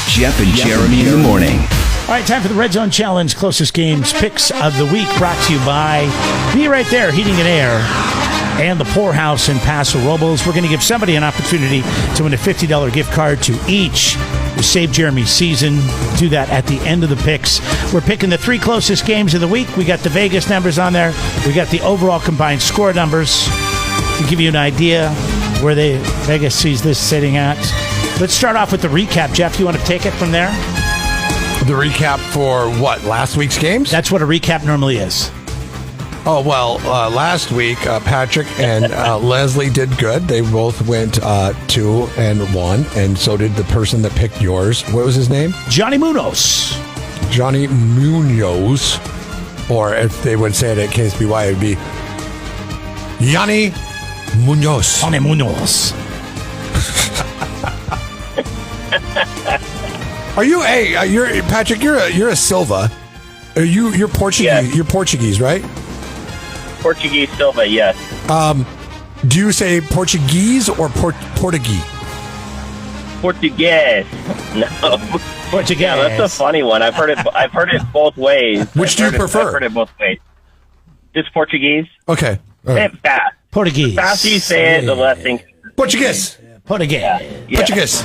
Jeff and Jeremy in the morning. All right, time for the Red Zone Challenge closest games picks of the week, brought to you by Be Right There Heating and Air and the Poorhouse in Paso Robles. We're going to give somebody an opportunity to win a $50 gift card to each who saved Jeremy's season. Do that at the end of the picks. We're picking the 3 closest games of the week. We got the Vegas numbers on there. We got the overall combined score numbers to give you an idea where Vegas sees this sitting at. Let's start off with the recap. Jeff, you want to take it from there? The recap for what? Last week's games? That's what a recap normally is. Oh, well, last week, Patrick and Leslie did good. They both went 2-1, and so did the person that picked yours. What was his name? Johnny Munoz. Johnny Munoz. Or if they would say it at KSBY, it would be Yanni Munoz. Johnny Munoz. Are you? Hey, you're Patrick. You're a Silva. You're Portuguese. Yes. You're Portuguese, right? Portuguese Silva, yes. Do you say Portuguese or Portuguese? Portuguese. No. Portuguese. Yeah, that's a funny one. I've heard it both ways. Which do you prefer? I've heard it both ways. Just Portuguese. Okay. All Say right. it fast. Portuguese. The faster you say it, the less things. Portuguese. Portuguese. Yeah. Portuguese.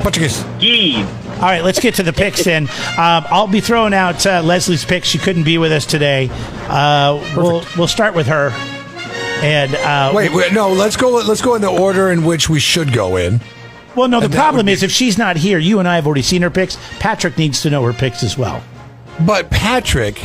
Portuguese. Geese. All right, let's get to the picks then. I'll be throwing out Leslie's picks. She couldn't be with us today. We'll start with her. And Wait, no. Let's go in the order in which we should go in. well, no, the and that problem would be- is if she's not here, you and I have already seen her picks. Patrick needs to know her picks as well. But Patrick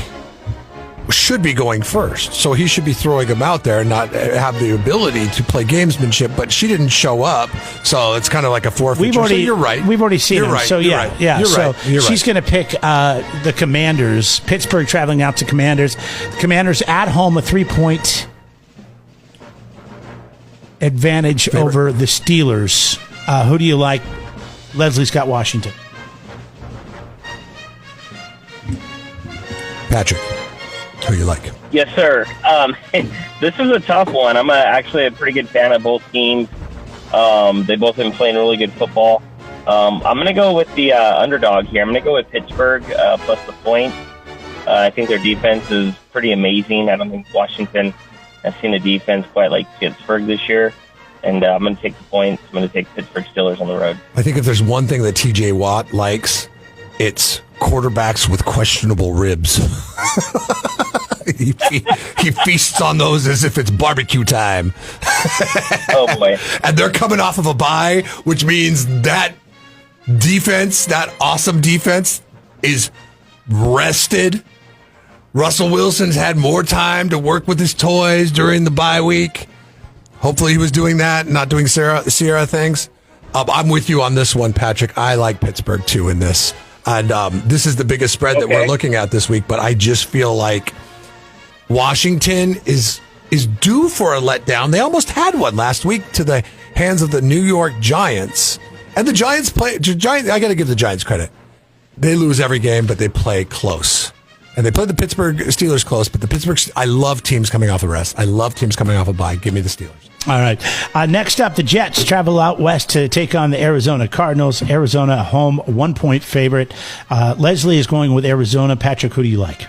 should be going first, so he should be throwing them out there and not have the ability to play gamesmanship. But she didn't show up, so it's kind of like a forfeiture. So you're right. We've already seen You're them. right. So You're yeah, right. yeah. You're So right. You're she's right. going to pick the Commanders. Pittsburgh traveling out to Commanders. The Commanders at home, a 3-point advantage over the Steelers. Who do you like? Leslie's got Washington. Patrick, who you like? Yes, sir. This is a tough one. I'm actually a pretty good fan of both teams. They both have been playing really good football. I'm going to go with the underdog here. I'm going to go with Pittsburgh plus the point. I think their defense is pretty amazing. I don't think Washington has seen a defense quite like Pittsburgh this year. And I'm going to take the points. I'm going to take Pittsburgh Steelers on the road. I think if there's one thing that TJ Watt likes, it's quarterbacks with questionable ribs. he feasts on those as if it's barbecue time. Oh, boy. And they're coming off of a bye, which means that defense, that awesome defense, is rested. Russell Wilson's had more time to work with his toys during the bye week. Hopefully he was doing that, not doing Sierra things. I'm with you on this one, Patrick. I like Pittsburgh, too, in this. And this is the biggest spread that we're looking at this week, but I just feel like Washington is due for a letdown. They almost had one last week to the hands of the New York Giants. And the Giants I got to give the Giants credit. They lose every game, but they play close. And they played the Pittsburgh Steelers close, but I love teams coming off a rest. I love teams coming off a bye. Give me the Steelers. All right. Next up, the Jets travel out west to take on the Arizona Cardinals. Arizona home, 1-point favorite. Leslie is going with Arizona. Patrick, who do you like?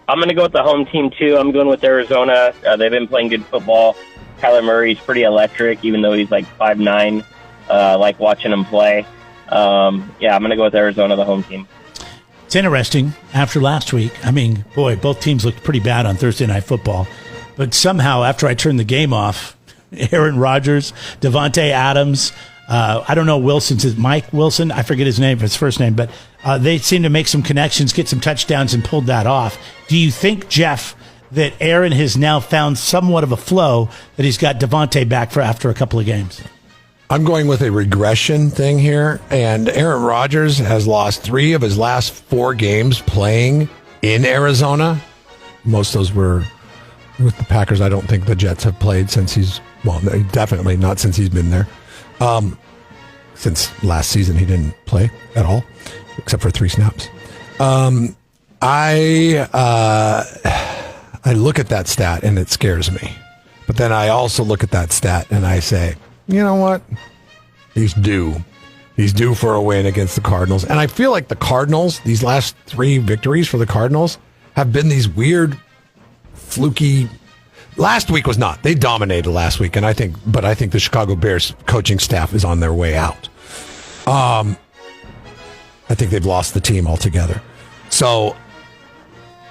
I'm going to go with the home team, too. I'm going with Arizona. They've been playing good football. Kyler Murray's pretty electric, even though he's like 5'9". I like watching him play. I'm going to go with Arizona, the home team. It's interesting. After last week, I mean, boy, both teams looked pretty bad on Thursday Night Football. But somehow, after I turned the game off, Aaron Rodgers, Devontae Adams, I don't know Wilson's, Mike Wilson, I forget his name, his first name, but they seem to make some connections, get some touchdowns, and pulled that off. Do you think, Jeff, that Aaron has now found somewhat of a flow, that he's got Devontae back for after a couple of games? I'm going with a regression thing here, and Aaron Rodgers has lost 3 of his last 4 games playing in Arizona. Most of those were with the Packers. I don't think the Jets have played since definitely not since he's been there. Since last season, he didn't play at all, except for 3 snaps. I look at that stat and it scares me. But then I also look at that stat and I say, you know what? He's due. He's due for a win against the Cardinals. And I feel like the Cardinals, these last 3 victories for the Cardinals, have been these weird, fluky. Last week was not. They dominated last week, and I think the Chicago Bears coaching staff is on their way out. I think they've lost the team altogether. So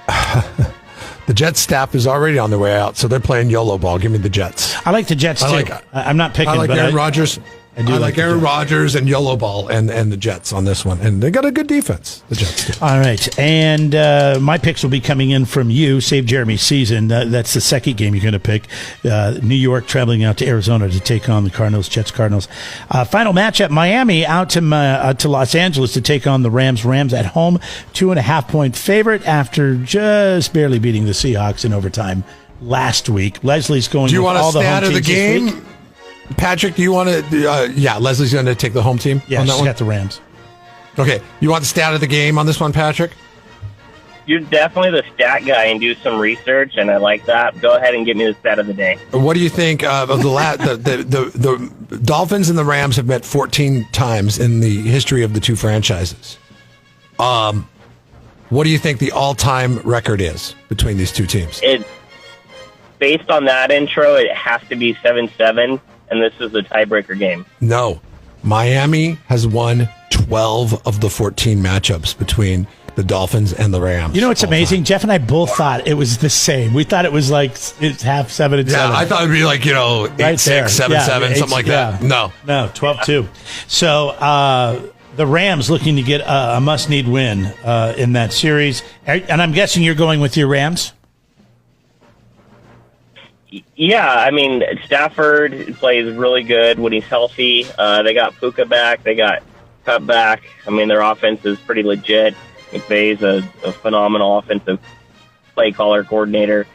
the Jets staff is already on their way out, so they're playing YOLO ball. Give me the Jets. I like the Jets too. I'm not picking. I like but Aaron Rodgers. I like Aaron Rodgers and YOLO ball and the Jets on this one, and they got a good defense. The Jets do. All right, and my picks will be coming in from you. Save Jeremy's season. That's the second game you're going to pick. New York traveling out to Arizona to take on the Cardinals. Jets Cardinals. Final matchup: Miami out to Los Angeles to take on the Rams. Rams at home, 2.5-point favorite after just barely beating the Seahawks in overtime last week. Leslie's going. Do you want to stay out of the game? Week. Patrick, do you want to? Yeah, Leslie's going to take the home team. Yeah, on that she's one? got the Rams. Okay, you want to stay out of the game on this one, Patrick? You're definitely the stat guy and do some research, and I like that. Go ahead and give me the stat of the day. What do you think of the Dolphins and the Rams have met 14 times in the history of the two franchises? What do you think the all-time record is between these two teams? Based on that intro, it has to be 7-7. And this is the tiebreaker game. No. Miami has won 12 of the 14 matchups between the Dolphins and the Rams. You know what's amazing? Jeff and I both thought it was the same. We thought it was like it's half 7-7. Yeah, I thought it would be like, 8-6, 7-7, something like that. No, 12-2. So the Rams looking to get a must-need win in that series. And I'm guessing you're going with your Rams? Yeah, I mean, Stafford plays really good when he's healthy. They got Puka back. They got Cup back. I mean, their offense is pretty legit. McVay's a phenomenal offensive play caller coordinator.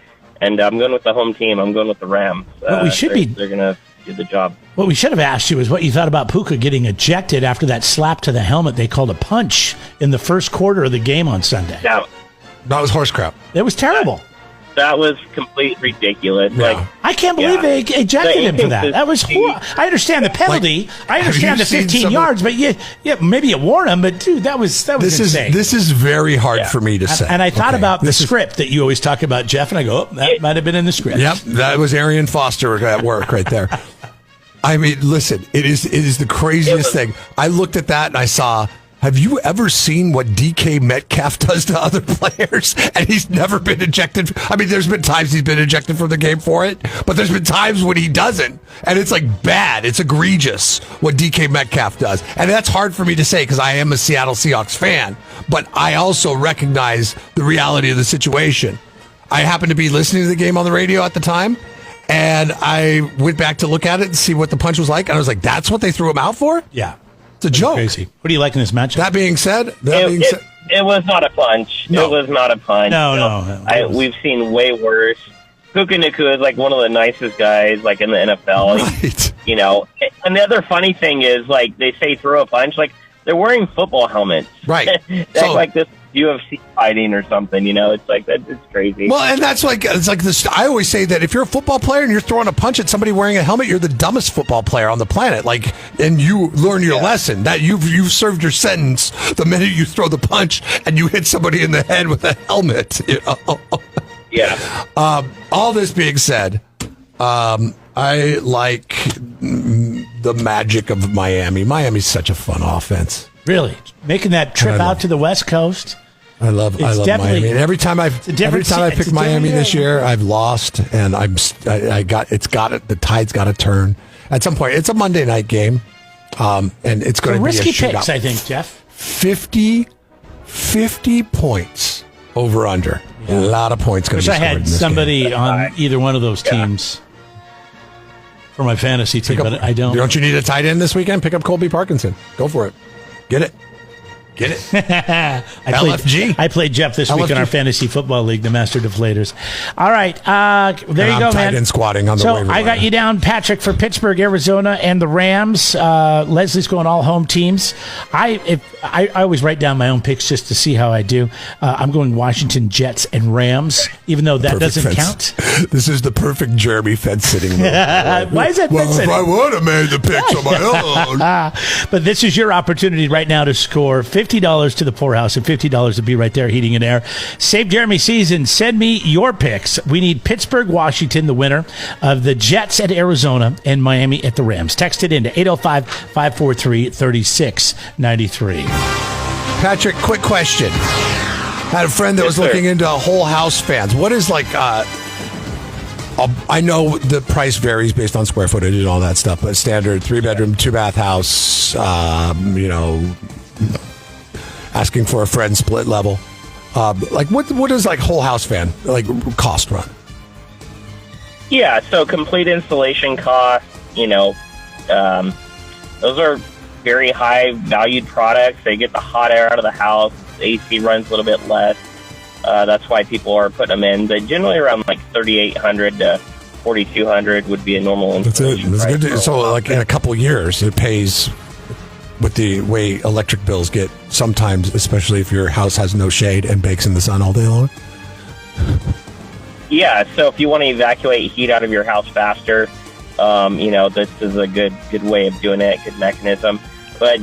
And I'm going with the home team. I'm going with the Rams. They're going to do the job. What we should have asked you is what you thought about Puka getting ejected after that slap to the helmet they called a punch in the first quarter of the game on Sunday. Yeah. That was horse crap. It was terrible. That was completely ridiculous. Yeah. Like, I can't believe they ejected him for that. That was horrible. I understand the penalty. I understand the 15 yards, but maybe you warn him. But dude, that was insane. This is very hard for me to say. And I thought about the script that you always talk about, Jeff, and I go, that might have been in the script. Yep, that was Arian Foster at work right there. I mean, listen, it is the craziest thing. I looked at that and I saw. Have you ever seen what DK Metcalf does to other players? And he's never been ejected. I mean, there's been times he's been ejected from the game for it, but there's been times when he doesn't. And it's like bad. It's egregious what DK Metcalf does. And that's hard for me to say because I am a Seattle Seahawks fan, but I also recognize the reality of the situation. I happened to be listening to the game on the radio at the time, and I went back to look at it and see what the punch was like. And I was like, that's what they threw him out for? Yeah. It's a joke. Crazy. What do you like in this matchup? That being said, it was not a punch. No. It was not a punch. No. We've seen way worse. Puka Nacua is like one of the nicest guys like in the NFL. Right. And the other funny thing is like they say throw a punch, like they're wearing football helmets. Right. So, like this UFC fighting or something, it's like that. It's crazy. Well, and it's like this. I always say that if you're a football player and you're throwing a punch at somebody wearing a helmet, you're the dumbest football player on the planet. Like, and you learn your lesson that you've served your sentence the minute you throw the punch and you hit somebody in the head with a helmet. Yeah. All this being said, I like the magic of Miami. Miami's such a fun offense. Really? Making that trip out to the West Coast? I love Miami. And every time I pick Miami this year, I've lost, and the tide's got to turn at some point. It's a Monday night game, and it's going to be risky a shootout. picks, I think, Jeff. 50 points over under. Yeah. A lot of points going to be scored in this somebody game. on either one of those teams for my fantasy team, but I don't. Don't you need a tight end this weekend? Pick up Colby Parkinson. Go for it. Get it. Get it? I played Jeff this week in our fantasy football league, the Master Deflators. All right. There you go, tight man. end squatting on the waiver I got wire. you down, Patrick, for Pittsburgh, Arizona, and the Rams. Leslie's going all home teams. I always write down my own picks just to see how I do. I'm going Washington, Jets, and Rams, even though that Perfect doesn't fence. count. This is the perfect Jeremy fence sitting move. Why is that Well, fence if sitting? I would have made the picks on my own. But this is your opportunity right now to score $50 to the Poorhouse and $50 to Be Right There Heating and Air. Save Jeremy season. Send me your picks. We need Pittsburgh, Washington, the winner of the Jets at Arizona, and Miami at the Rams. Text it into 805-543-3693. Patrick, quick question. I had a friend that was looking into Whole House fans. What is like, I know the price varies based on square footage and all that stuff, but standard 3-bedroom, 2-bath house, asking for a friend split level. Like what does like Whole House fan like cost run? Yeah, so complete installation costs, those are very high valued products. They get the hot air out of the house. The AC runs a little bit less. That's why people are putting them in. But generally around like $3,800 to $4,200 would be a normal That's it. installation That's price. good. So like in a couple years, it pays with the way electric bills get sometimes, especially if your house has no shade and bakes in the sun all day long. Yeah, so if you want to evacuate heat out of your house faster, this is a good way of doing it, good mechanism. But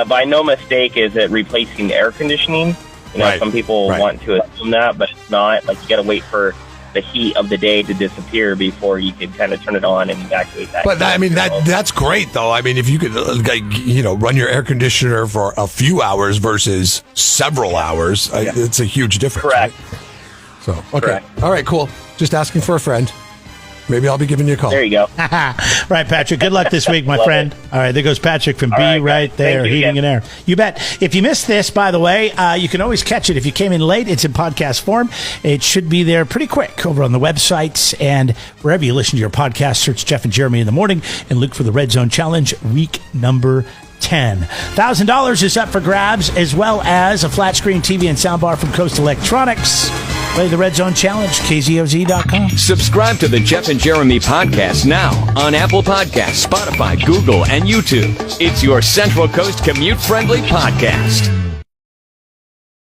by no mistake is it replacing air conditioning. Right. Some people want to assume that, but it's not. Like, you got to wait for the heat of the day to disappear before you can kind of turn it on and evacuate that. But I mean, that's great, though. I mean, if you could, run your air conditioner for a few hours versus several hours, it's a huge difference. Correct. Right? So, okay. Correct. All right, cool. Just asking for a friend. Maybe I'll be giving you a call. There you go. Right, Patrick. Good luck this week, my friend. All right, there goes Patrick from Be Right There, Heating and Air. You bet. If you missed this, by the way, you can always catch it. If you came in late, it's in podcast form. It should be there pretty quick over on the websites and wherever you listen to your podcast. Search Jeff and Jeremy in the morning and look for the Red Zone Challenge week number 10. $1,000 is up for grabs, as well as a flat screen TV and soundbar from Coast Electronics. Play the Red Zone Challenge, KZOZ.com. Subscribe to the Jeff and Jeremy podcast now on Apple Podcasts, Spotify, Google, and YouTube. It's your Central Coast commute-friendly podcast.